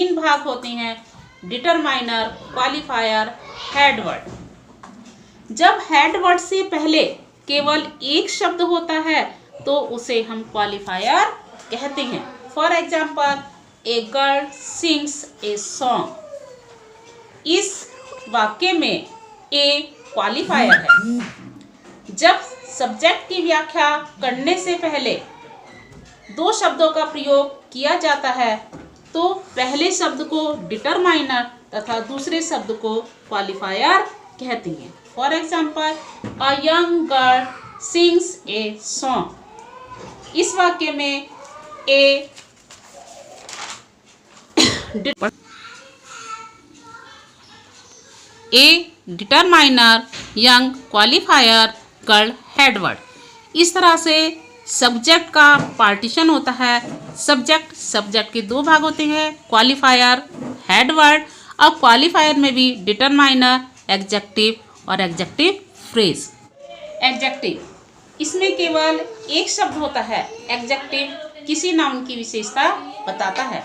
तीन भाग होते हैं, डिटरमाइनर, क्वालिफायर, हेड वर्ड। जब हेड वर्ड से पहले केवल एक शब्द होता है तो उसे हम क्वालिफायर कहते हैं। For example, a girl sings a song. इस वाक्य में ए क्वालिफायर है। जब सब्जेक्ट की व्याख्या करने से पहले दो शब्दों का प्रयोग किया जाता है तो पहले शब्द को डिटरमाइनर तथा दूसरे शब्द को क्वालिफायर कहते हैं। For example, a young girl sings a song. इस वाक्य में a determiner, young qualifier, girl headword. इस तरह से सब्जेक्ट का पार्टीशन होता है। सब्जेक्ट के दो भाग होते हैं, क्वालिफायर, हेडवर्ड। और क्वालिफायर में भी डिटरमाइनर, एडजेक्टिव और एडजेक्टिव फ्रेज। एडजेक्टिव, इसमें केवल एक शब्द होता है। एडजेक्टिव किसी नाउन की विशेषता बताता है।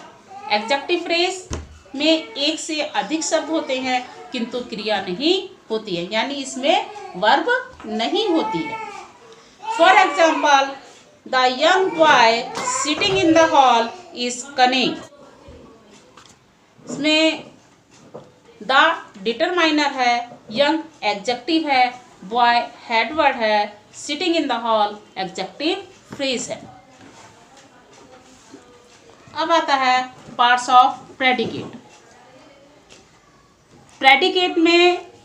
एडजेक्टिव फ्रेज में एक से अधिक शब्द होते हैं किंतु क्रिया नहीं होती है, यानी इसमें वर्ब नहीं होती है। For example, the young boy sitting in the hall is cunning. इसमें द डिटरमाइनर है, यंग एडजेक्टिव है, बॉय हेडवर्ड है, sitting in the hall adjective phrase है। अब आता है पार्ट्स ऑफ प्रेडिकेट। प्रेडिकेट में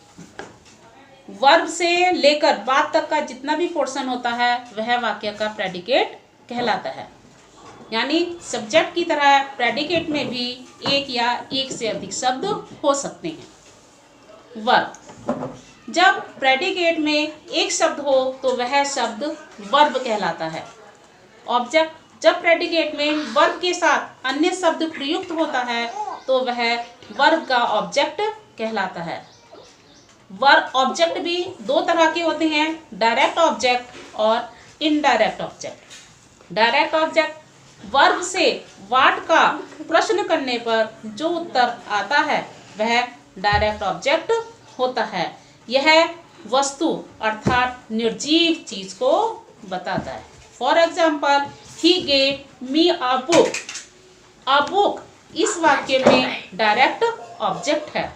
वर्ब से लेकर बात तक का जितना भी पोर्शन होता है वह वाक्य का प्रेडिकेट कहलाता है। यानी सब्जेक्ट की तरह प्रेडिकेट में भी एक या एक से अधिक शब्द हो सकते हैं। वर्ब, जब प्रेडिकेट में एक शब्द हो तो वह शब्द वर्ब कहलाता है। ऑब्जेक्ट, जब प्रेडिकेट में वर्ब के साथ अन्य शब्द प्रयुक्त होता है तो वह वर्ब का ऑब्जेक्ट कहलाता है। वर्ब ऑब्जेक्ट भी दो तरह के होते हैं, डायरेक्ट ऑब्जेक्ट और indirect object. Direct object, verb से व्हाट का प्रश्न करने पर जो उत्तर आता है वह डायरेक्ट ऑब्जेक्ट होता है। यह वस्तु अर्थात निर्जीव चीज को बताता है। For example, he gave me a book. A book इस वाक्य में डायरेक्ट ऑब्जेक्ट है।